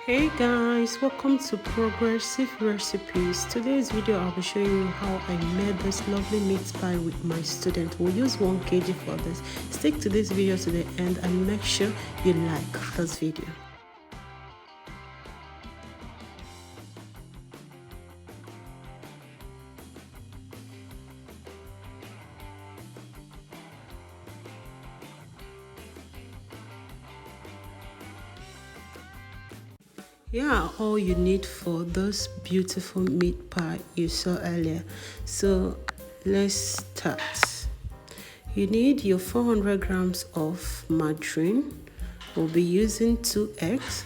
Hey guys, welcome to Progressive Recipes. Today's video I'll be showing you how I made this lovely meat pie with my student. We'll use 1 kg for this. Stick to this video to the end and make sure you like this video. Yeah, all you need for this beautiful meat pie you saw earlier. So let's start. You need your 400 grams of margarine. We'll be using 2 eggs.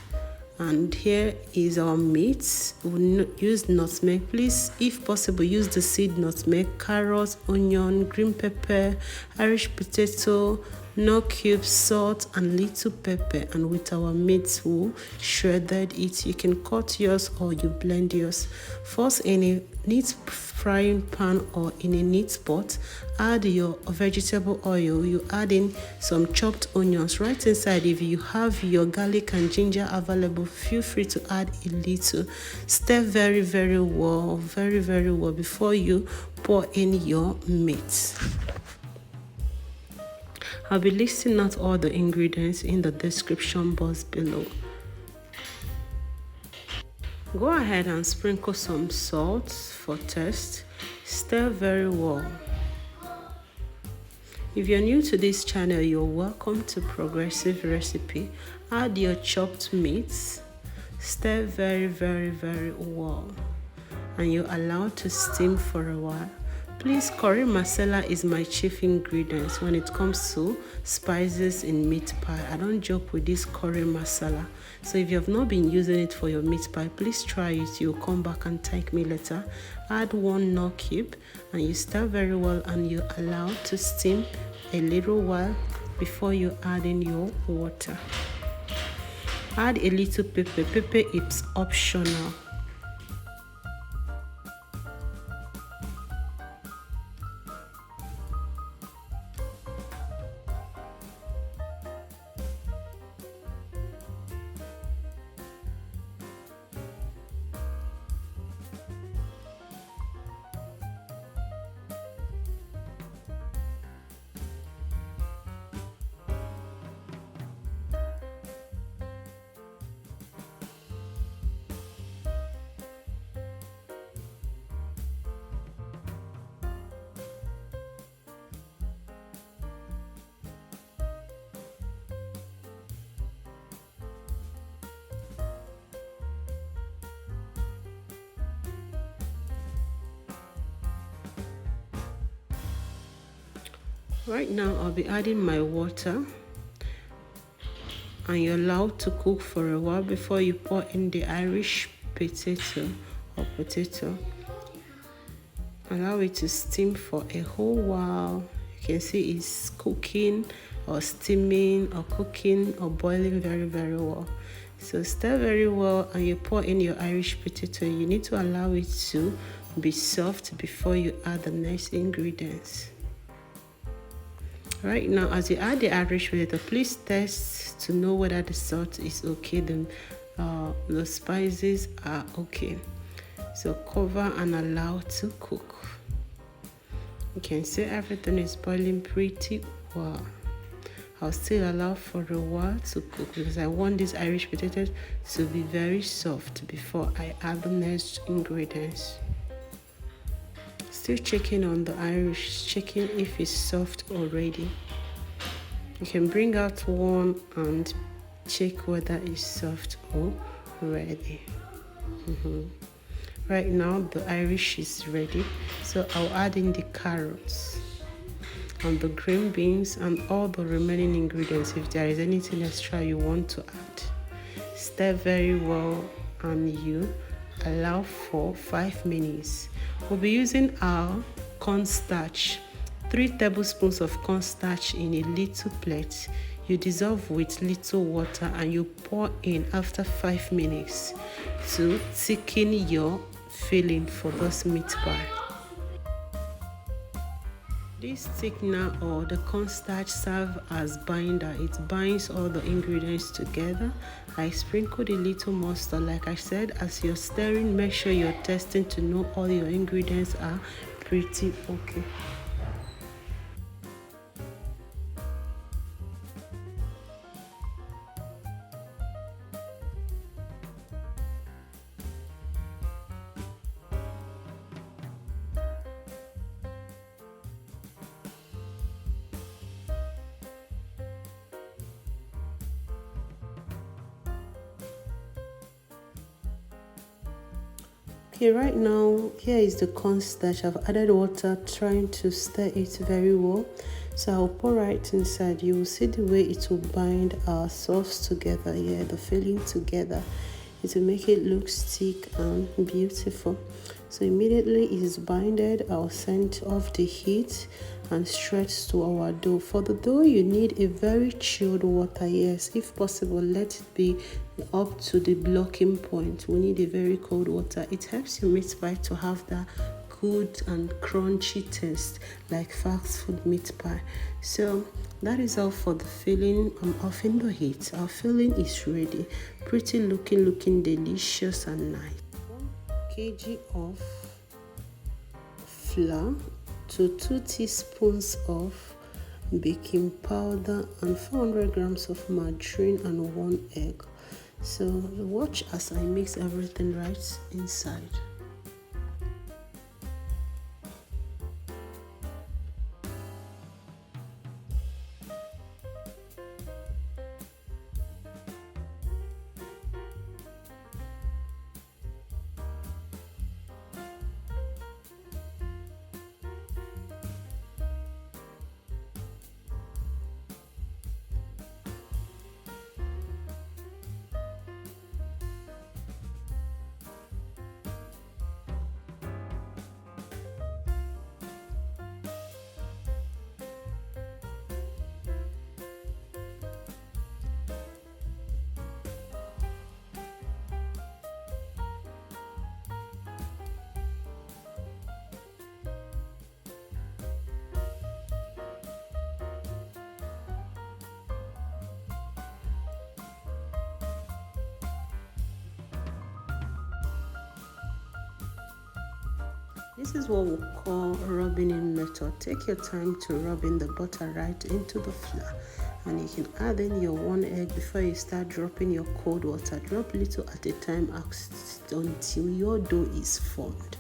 And here is our meat. We'll use nutmeg. Please, if possible, use the seed nutmeg, carrots, onion, green pepper, Irish potato, no cubes, salt, and little pepper. And with our meat, we'll shredded it. You can cut yours or you blend yours. First, in a neat frying pan or in a neat pot, add your vegetable oil. You add in some chopped onions. Right inside, if you have your garlic and ginger available, feel free to add a little. Stir very well before you pour in your meat. I'll be listing out all the ingredients in the description box below. Go ahead and sprinkle some salt for taste. Stir very well. If you're new to this channel, you're welcome to Progressive Recipe. Add your chopped meats. Stir very well. And you allow to steam for a while. Please, curry masala is my chief ingredient when it comes to spices in meat pie. I don't joke with this curry masala. So if you have not been using it for your meat pie, please try it. You'll come back and thank me later. Add 1 nut cube and you stir very well and you allow to steam a little while before you add in your water. Add a little pepper. Pepper is optional. Right now, I'll be adding my water and you're allowed to cook for a while before you pour in the Irish potato or potato. Allow it to steam for a whole while. You can see it's cooking or steaming or cooking or boiling very well. So stir very well and you pour in your Irish potato. You need to allow it to be soft before you add the next ingredients. Right now, as you add the Irish potato, please test to know whether the salt is okay, the spices are okay. So cover and allow to cook. You can see everything is boiling pretty well. I'll still allow for a while to cook because I want these Irish potatoes to be very soft before I add the next ingredients. Still checking on the Irish, checking if it's soft already. You can bring out one and check whether it's soft already. Right now the Irish is ready, so I'll add in the carrots and the green beans and all the remaining ingredients if there is anything extra you want to add. Stir very well and you allow for 5 minutes. We'll be using our cornstarch, 3 tablespoons of cornstarch in a little plate. You dissolve with little water and you pour in after 5 minutes to thicken your filling for this meat pie. This thickener or the cornstarch serve as binder. It binds all the ingredients together. I sprinkled a little mustard. Like I said, as you're stirring, make sure you're testing to know all your ingredients are pretty okay. Okay, right now, here is the cornstarch. I've added water, trying to stir it very well. So I'll pour right inside. You will see the way it will bind our sauce together here, the filling together. It will make it look thick and beautiful. So immediately it is binded, I'll send off the heat and stretch to our dough. For the dough, you need a very chilled water. Yes, if possible, let it be up to the blocking point. We need a very cold water. It helps your meat pie to have that good and crunchy taste like fast food meat pie. So that is all for the filling. I'm off in the heat. Our filling is ready. Pretty looking delicious and nice. 1 kg of flour to 2 teaspoons of baking powder and 400 grams of margarine and 1 egg. So watch as I mix everything right inside. This is what we call rubbing in method. Take your time to rub in the butter right into the flour, and you can add in your 1 egg before you start dropping your cold water. Drop little at a time until your dough is formed.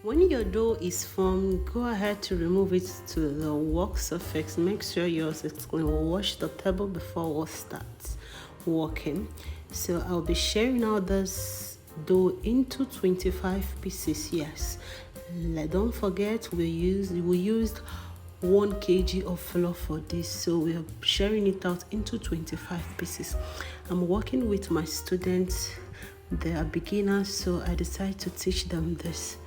When your dough is formed, go ahead to remove it to the work surface. Make sure yours is clean. We'll wash the table before we start working. So I'll be sharing out this dough into 25 pieces. Yes, don't forget we used 1 kg of flour for this, so we are sharing it out into 25 pieces. I'm working with my students. They are beginners, so I decided to teach them this.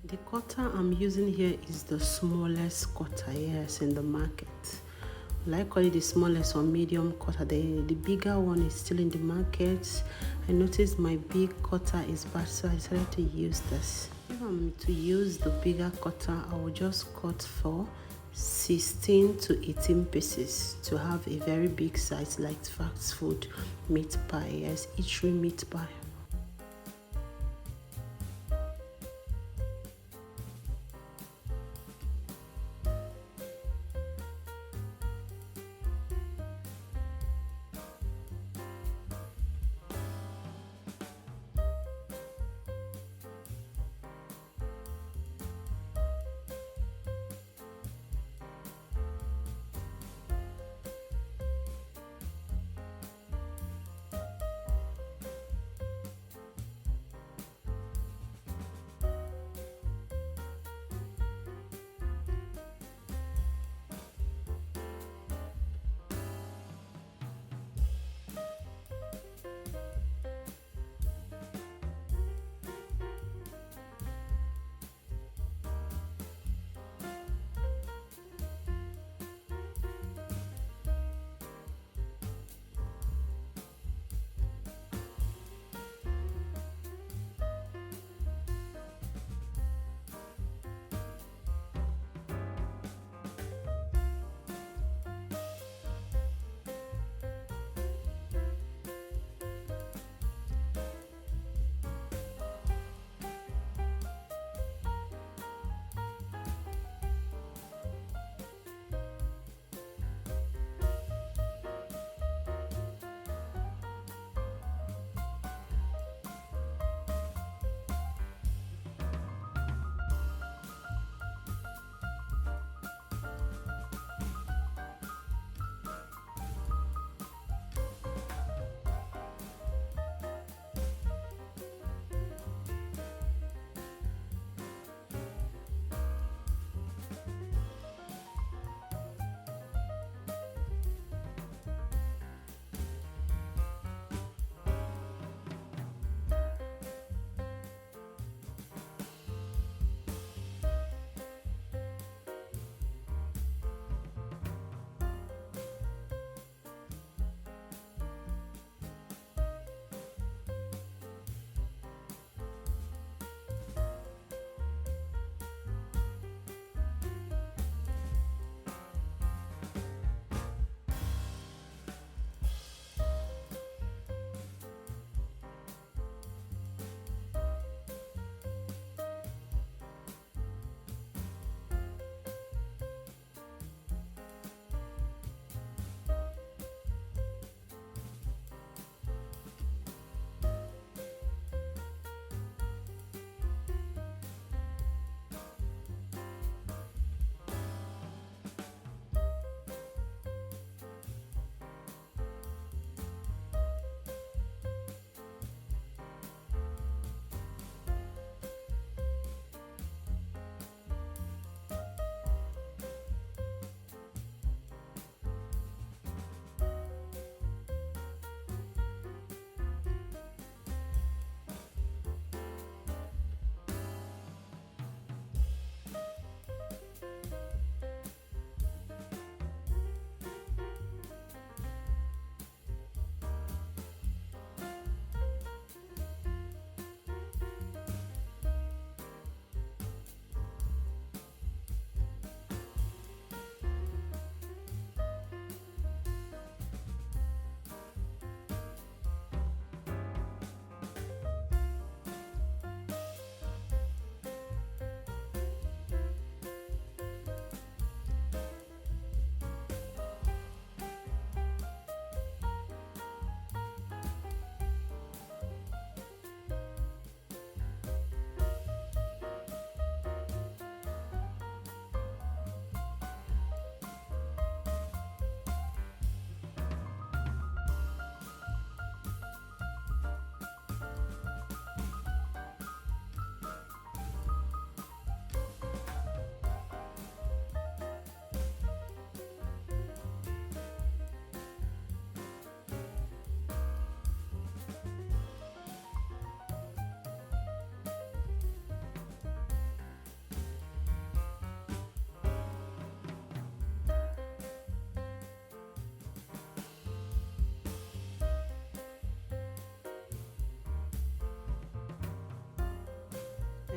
The cutter I'm using here is the smallest cutter, yes, in the market. I call it the smallest or medium cutter. The bigger one is still in the market. I noticed my big cutter is bad, so I decided to use this. If I'm to use the bigger cutter, I will just cut for 16 to 18 pieces to have a very big size like fast food meat pie, yes, eatery meat pie.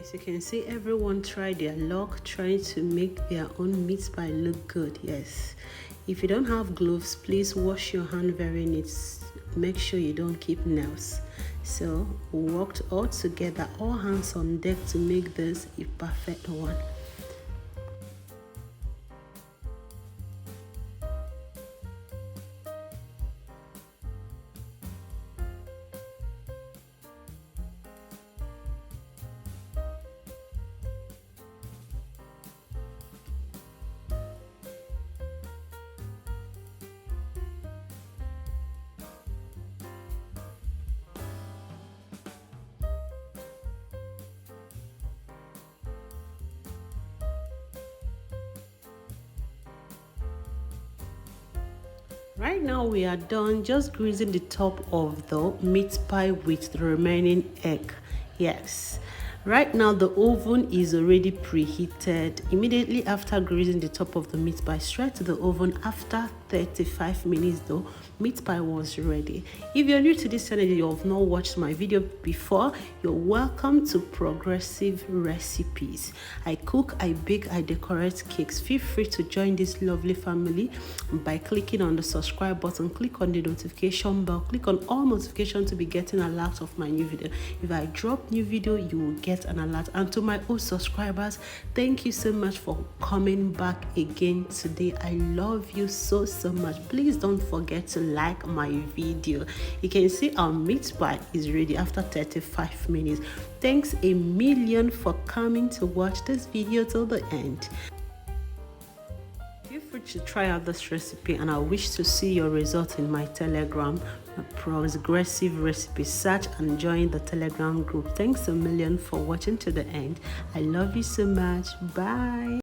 As you can see, everyone tried their luck trying to make their own meat pie look good. Yes, if you don't have gloves, please wash your hand very neat. Make sure you don't keep nails. So we worked all together, all hands on deck, to make this a perfect one. Right now we are done just greasing the top of the meat pie with the remaining egg. Yes. Right now the oven is already preheated. Immediately after greasing the top of the meat pie, straight to the oven. After 35 minutes though, meat pie was ready. If you're new to this channel, you have not watched my video before, you're welcome to Progressive Recipes. I cook, I bake, I decorate cakes. Feel free to join this lovely family by clicking on the subscribe button, click on the notification bell, click on all notifications to be getting alert of my new video. If I drop new video, you will get an alert. And to my old subscribers, thank you so much for coming back again today. I love you so much. Please don't forget to like my video. You can see our meat pie is ready after 35 minutes. Thanks a million for coming to watch this video till the end. Feel free to try out this recipe, and I wish to see your result in my Telegram, Progressive Recipe. Search and join the Telegram group. Thanks a million for watching to the end. I love you so much. Bye.